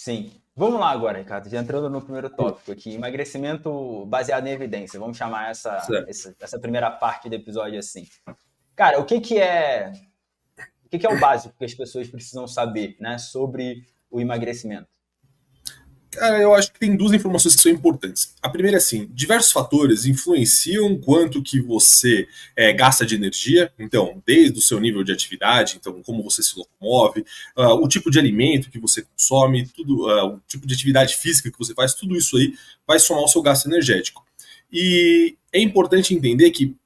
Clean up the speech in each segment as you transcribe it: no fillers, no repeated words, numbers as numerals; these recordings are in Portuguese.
Sim. Vamos lá agora, Ricardo, já entrando no primeiro tópico aqui, emagrecimento baseado em evidência. Vamos chamar Certo. essa primeira parte do episódio assim. Cara, o que é o básico que as pessoas precisam saber, né, sobre o emagrecimento? Cara, eu acho que tem duas informações que são importantes. A primeira é assim, diversos fatores influenciam quanto que você gasta de energia, então, desde o seu nível de atividade, então, como você se locomove, o tipo de alimento que você consome, tudo, o tipo de atividade física que você faz, tudo isso aí vai somar o seu gasto energético. E é importante entender que,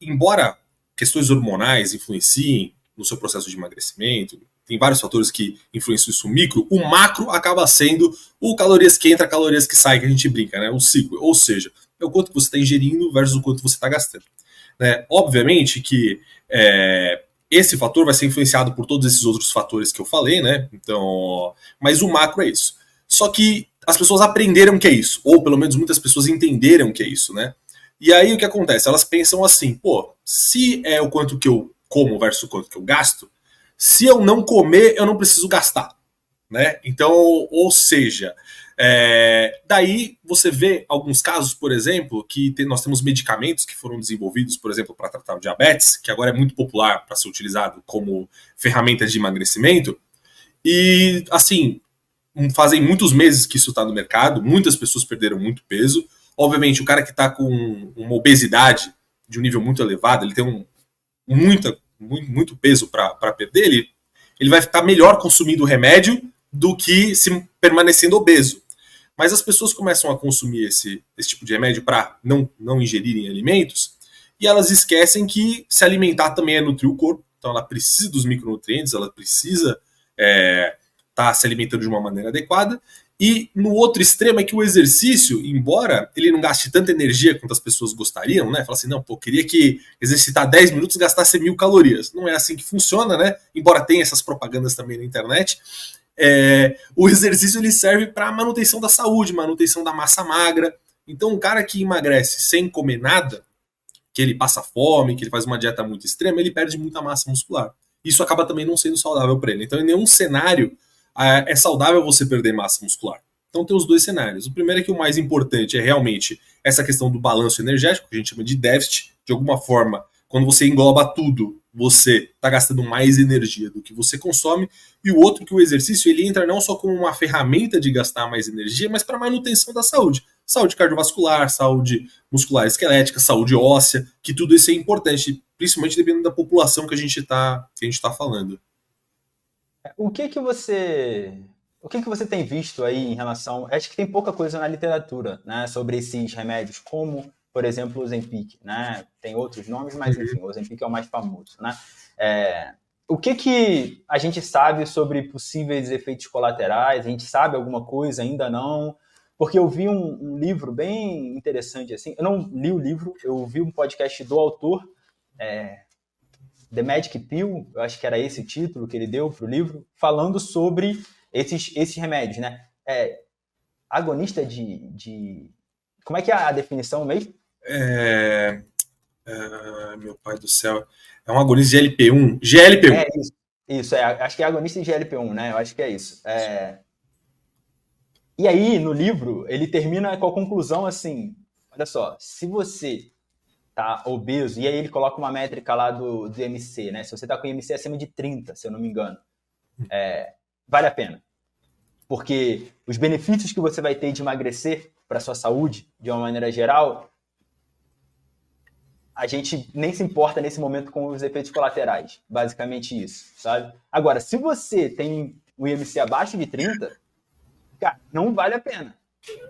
embora questões hormonais influenciem no seu processo de emagrecimento, tem vários fatores que influenciam isso micro, o macro acaba sendo o calorias que entra, calorias que sai, que a gente brinca, né? O ciclo. Ou seja, é o quanto você está ingerindo versus o quanto você está gastando. Né? Obviamente que esse fator vai ser influenciado por todos esses outros fatores que eu falei, né? Então, mas o macro é isso. Só que as pessoas aprenderam que é isso, ou pelo menos muitas pessoas entenderam que é isso, né? E aí o que acontece? Elas pensam assim, pô, se é o quanto que eu como versus o quanto que eu gasto, se eu não comer, eu não preciso gastar. Né? Então, ou seja, daí você vê alguns casos, por exemplo, que nós temos medicamentos que foram desenvolvidos, por exemplo, para tratar o diabetes, que agora é muito popular para ser utilizado como ferramenta de emagrecimento, e assim, fazem muitos meses que isso está no mercado, muitas pessoas perderam muito peso. Obviamente, o cara que está com uma obesidade de um nível muito elevado, ele tem muito peso para perder, ele vai ficar melhor consumindo o remédio do que se permanecendo obeso. Mas as pessoas começam a consumir esse tipo de remédio para não ingerirem alimentos e elas esquecem que se alimentar também é nutrir o corpo. Então ela precisa dos micronutrientes, ela precisa tá se alimentando de uma maneira adequada. E no outro extremo é que o exercício, embora ele não gaste tanta energia quanto as pessoas gostariam, né? Fala assim, não, pô, queria que exercitar 10 minutos gastasse 1.000 calorias. Não é assim que funciona, né? Embora tenha essas propagandas também na internet. O exercício ele serve para manutenção da saúde, manutenção da massa magra. Então, um cara que emagrece sem comer nada, que ele passa fome, que ele faz uma dieta muito extrema, ele perde muita massa muscular. Isso acaba também não sendo saudável para ele. Então, em nenhum cenário é saudável você perder massa muscular. Então tem os dois cenários. O primeiro é que o mais importante é realmente essa questão do balanço energético, que a gente chama de déficit. De alguma forma, quando você engloba tudo, você está gastando mais energia do que você consome. E o outro que o exercício ele entra não só como uma ferramenta de gastar mais energia, mas para manutenção da saúde. Saúde cardiovascular, saúde muscular esquelética, saúde óssea, que tudo isso é importante, principalmente dependendo da população que a gente está falando. O que que você tem visto aí em relação? Acho que tem pouca coisa na literatura, né, sobre esses remédios, como, por exemplo, o Ozempic, né? Tem outros nomes, mas enfim, o Ozempic é o mais famoso, né? O que a gente sabe sobre possíveis efeitos colaterais? A gente sabe alguma coisa? Ainda não? Porque eu vi um livro bem interessante assim. Eu não li o livro, eu vi um podcast do autor, The Magic Pill, eu acho que era esse o título que ele deu para o livro, falando sobre esses remédios, né? Agonista de. Como é que é a definição mesmo? Meu pai do céu. É um agonista de GLP-1. GLP-1. Isso. Isso, acho que é agonista de GLP-1, né? Eu acho que é isso. E aí, no livro, ele termina com a conclusão assim: olha só, se você tá obeso, e aí ele coloca uma métrica lá do IMC, né? Se você tá com IMC acima de 30, se eu não me engano, vale a pena. Porque os benefícios que você vai ter de emagrecer para sua saúde, de uma maneira geral, a gente nem se importa nesse momento com os efeitos colaterais. Basicamente isso, sabe? Agora, se você tem o IMC abaixo de 30, cara, não vale a pena.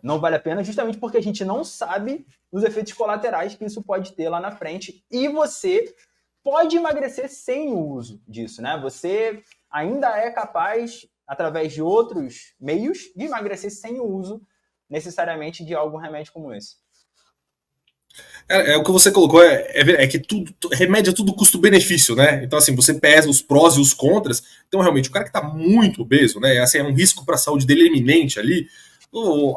Não vale a pena justamente porque a gente não sabe os efeitos colaterais que isso pode ter lá na frente. E você pode emagrecer sem o uso disso, né? Você ainda é capaz, através de outros meios, de emagrecer sem o uso necessariamente de algum remédio como esse. O que você colocou é que remédio é tudo custo-benefício, né? Então, assim, você pesa os prós e os contras. Então, realmente, o cara que está muito obeso, né? Assim, é um risco para a saúde dele eminente ali.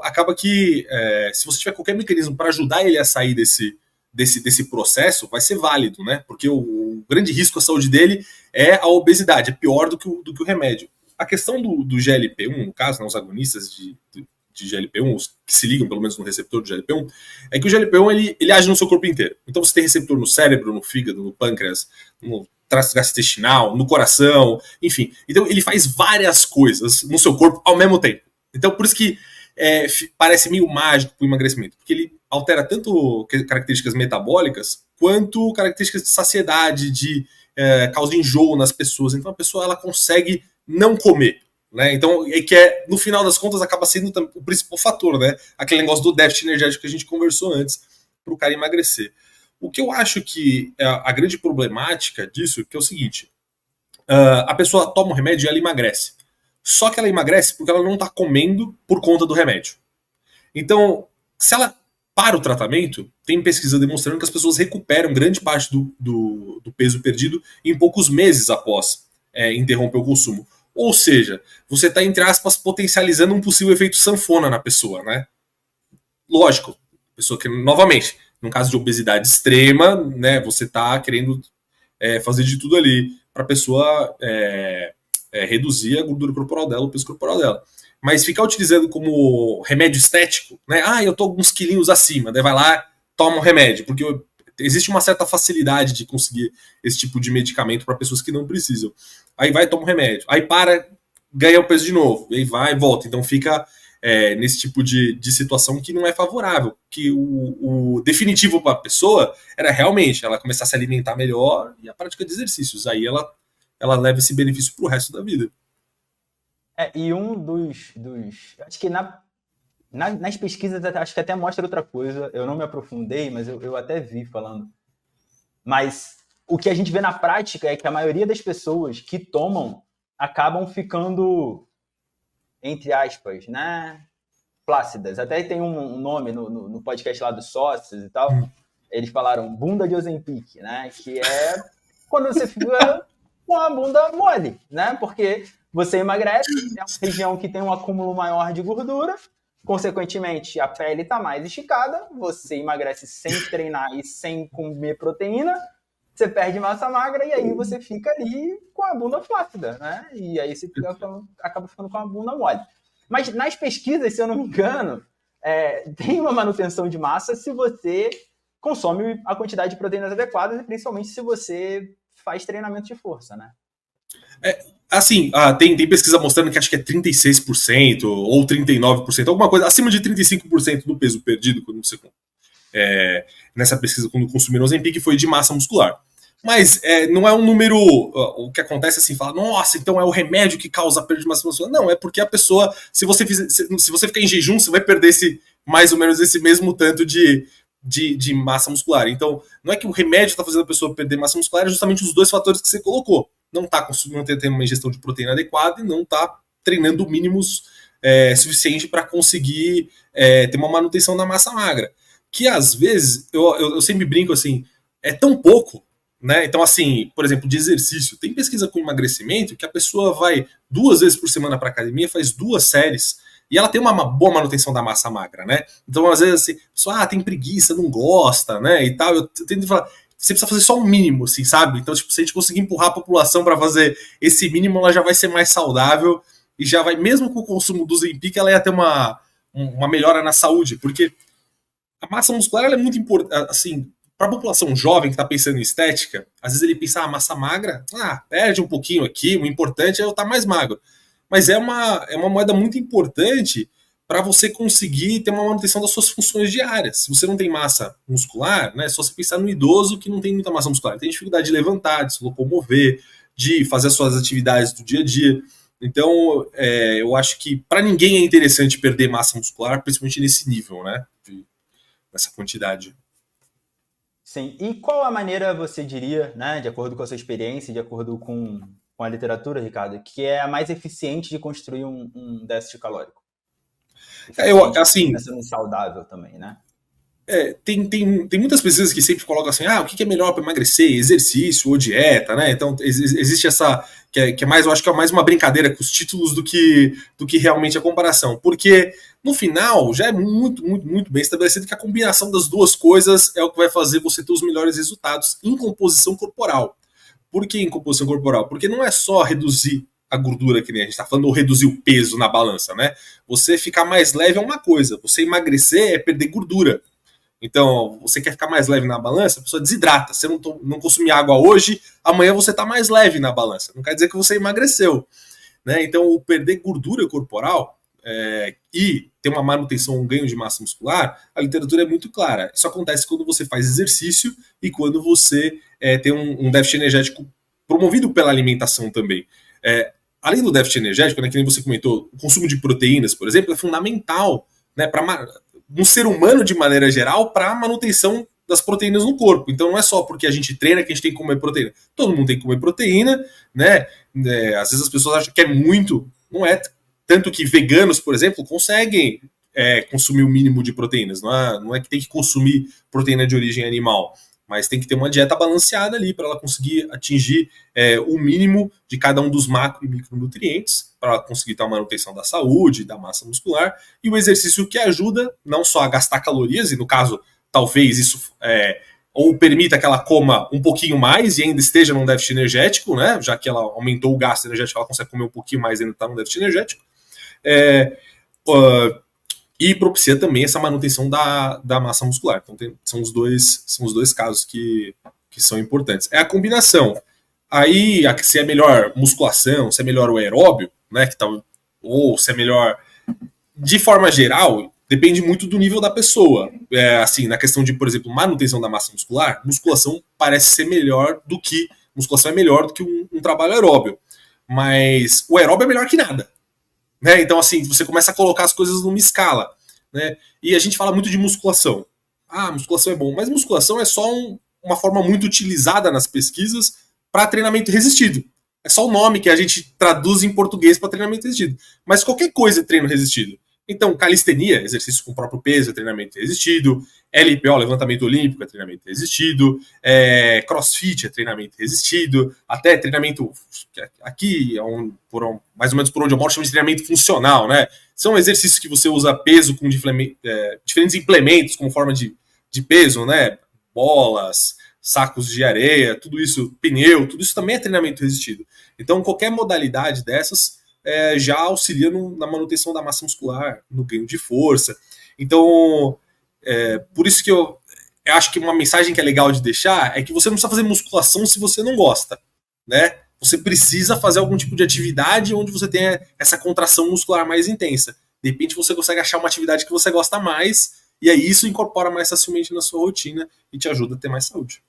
Acaba que, se você tiver qualquer mecanismo para ajudar ele a sair desse processo, vai ser válido, né? Porque o grande risco à saúde dele é a obesidade, é pior do que o remédio. a questão do GLP-1, no caso, né, os agonistas de GLP-1, os que se ligam pelo menos no receptor do GLP-1, é que o GLP-1 ele age no seu corpo inteiro. Então você tem receptor no cérebro, no fígado, no pâncreas, no trato gastrointestinal, no coração, enfim. Então ele faz várias coisas no seu corpo ao mesmo tempo. Então por isso que parece meio mágico o emagrecimento, porque ele altera tanto características metabólicas quanto características de saciedade, de causa enjoo nas pessoas. Então a pessoa ela consegue não comer. Né? Então, no final das contas, acaba sendo o principal fator, né? Aquele negócio do déficit energético que a gente conversou antes, para o cara emagrecer. O que eu acho que é a grande problemática disso que é o seguinte: a pessoa toma o remédio e ela emagrece. Só que ela emagrece porque ela não está comendo por conta do remédio. Então, se ela para o tratamento, tem pesquisa demonstrando que as pessoas recuperam grande parte do peso perdido em poucos meses após interromper o consumo. Ou seja, você está, entre aspas, potencializando um possível efeito sanfona na pessoa, né? Lógico, pessoa que, novamente, num caso de obesidade extrema, né, você está querendo fazer de tudo ali para a pessoa reduzir a gordura corporal dela, o peso corporal dela. Mas ficar utilizando como remédio estético, né? Eu tô alguns quilinhos acima, daí vai lá, toma um remédio, porque existe uma certa facilidade de conseguir esse tipo de medicamento para pessoas que não precisam. Aí vai, toma um remédio. Aí para, ganha o peso de novo. Aí vai e volta. Então fica nesse tipo de situação que não é favorável. Que o definitivo para a pessoa era realmente ela começar a se alimentar melhor e a prática de exercícios. Aí ela leva esse benefício para o resto da vida. E um dos acho que nas pesquisas acho que até mostra outra coisa. Eu não me aprofundei, mas eu até vi falando. Mas o que a gente vê na prática é que a maioria das pessoas que tomam acabam ficando, entre aspas, né, flácidas. Até tem um nome no podcast lá dos sócios e tal. Eles falaram bunda de Ozempic, né? Que é quando você fica com a bunda mole, né? Porque você emagrece, é uma região que tem um acúmulo maior de gordura, consequentemente a pele está mais esticada, você emagrece sem treinar e sem comer proteína, você perde massa magra e aí você fica ali com a bunda flácida, né? E aí você acaba ficando com a bunda mole. Mas nas pesquisas, se eu não me engano, tem uma manutenção de massa se você consome a quantidade de proteínas adequadas e principalmente se você faz treinamento de força, né? Assim, tem pesquisa mostrando que acho que é 36% ou 39%, alguma coisa, acima de 35% do peso perdido quando você nessa pesquisa quando consumiram Ozempic foi de massa muscular. Mas não é um número, o que acontece assim, fala, nossa, então é o remédio que causa a perda de massa muscular. Não, é porque a pessoa, se você ficar em jejum, você vai perder mais ou menos esse mesmo tanto de massa muscular. Então, não é que o remédio está fazendo a pessoa perder massa muscular, é justamente os dois fatores que você colocou. Não está tendo uma ingestão de proteína adequada e não está treinando mínimos suficiente para conseguir ter uma manutenção da massa magra. Que às vezes, eu sempre brinco assim, é tão pouco, né? Então, assim, por exemplo, de exercício, tem pesquisa com emagrecimento que a pessoa vai 2 vezes por semana para academia, faz 2 séries e ela tem uma boa manutenção da massa magra, né? Então, às vezes, assim, a pessoa tem preguiça, não gosta, né? E tal. Eu tento falar, você precisa fazer só um mínimo, assim, sabe? Então, tipo, se a gente conseguir empurrar a população para fazer esse mínimo, ela já vai ser mais saudável e já vai, mesmo com o consumo do Ozempic, ela ia ter uma melhora na saúde, porque a massa muscular ela é muito importante, assim, para a população jovem que está pensando em estética, às vezes ele pensa, massa magra, perde um pouquinho aqui, o importante é eu estar mais magro. Mas é uma moeda muito importante para você conseguir ter uma manutenção das suas funções diárias. Se você não tem massa muscular, né, é só você pensar no idoso que não tem muita massa muscular. Ele tem dificuldade de levantar, de se locomover, de fazer as suas atividades do dia a dia. Então, eu acho que para ninguém é interessante perder massa muscular, principalmente nesse nível, né, nessa quantidade. Sim. E qual a maneira, você diria, né, de acordo com a sua experiência, de acordo com a literatura, Ricardo, que é a mais eficiente de construir um déficit calórico? Assim, pensando em saudável também, né? Tem muitas pesquisas que sempre colocam assim, o que é melhor para emagrecer, exercício ou dieta, né? Então existe essa que é mais, eu acho que é mais uma brincadeira com os títulos do que realmente a comparação, porque no final já é muito, muito, muito bem estabelecido que a combinação das duas coisas é o que vai fazer você ter os melhores resultados em composição corporal. Por que em composição corporal? Porque não é só reduzir a gordura, que nem a gente está falando, ou reduzir o peso na balança, né? Você ficar mais leve é uma coisa, você emagrecer é perder gordura. Então, você quer ficar mais leve na balança, a pessoa desidrata. Você não consumir água hoje, amanhã você está mais leve na balança. Não quer dizer que você emagreceu. Né? Então, o perder gordura corporal e ter uma manutenção, um ganho de massa muscular, a literatura é muito clara. Isso acontece quando você faz exercício e quando você tem um déficit energético promovido pela alimentação também. Além do déficit energético, né, que nem você comentou, o consumo de proteínas, por exemplo, é fundamental, né, para um ser humano de maneira geral para a manutenção das proteínas no corpo. Então não é só porque a gente treina que a gente tem que comer proteína. Todo mundo tem que comer proteína, né? Às vezes as pessoas acham que é muito, não é. Tanto que veganos, por exemplo, conseguem consumir o mínimo de proteínas. Não é que tem que consumir proteína de origem animal, mas tem que ter uma dieta balanceada ali para ela conseguir atingir o mínimo de cada um dos macro e micronutrientes para ela conseguir ter a manutenção da saúde, da massa muscular, e o exercício que ajuda não só a gastar calorias, e no caso, talvez isso ou permita que ela coma um pouquinho mais e ainda esteja num déficit energético, né? Já que ela aumentou o gasto energético, ela consegue comer um pouquinho mais e ainda está num déficit energético. E propicia também essa manutenção da massa muscular. Então são os dois casos que são importantes. É a combinação. Aí, se é melhor musculação, se é melhor o aeróbio, né, ou se é melhor... De forma geral, depende muito do nível da pessoa. Assim, na questão de, por exemplo, manutenção da massa muscular, musculação parece ser melhor do que... Musculação é melhor do que um trabalho aeróbio. Mas o aeróbio é melhor que nada. Né? Então, assim, você começa a colocar as coisas numa escala. Né? E a gente fala muito de musculação. Musculação é bom, mas musculação é só uma forma muito utilizada nas pesquisas para treinamento resistido. É só o nome que a gente traduz em português para treinamento resistido. Mas qualquer coisa é treino resistido. Então, calistenia, exercício com o próprio peso, é treinamento resistido. LPO, levantamento olímpico, é treinamento resistido. Crossfit é treinamento resistido. Até treinamento, aqui, mais ou menos por onde eu moro, chama de treinamento funcional, né? São exercícios que você usa peso com diferentes implementos como forma de peso, né? Bolas, sacos de areia, tudo isso, pneu, tudo isso também é treinamento resistido. Então, qualquer modalidade dessas já auxilia na manutenção da massa muscular, no ganho de força. Então, por isso que eu acho que uma mensagem que é legal de deixar é que você não precisa fazer musculação se você não gosta, né? Você precisa fazer algum tipo de atividade onde você tenha essa contração muscular mais intensa. De repente você consegue achar uma atividade que você gosta mais, e aí isso incorpora mais facilmente na sua rotina e te ajuda a ter mais saúde.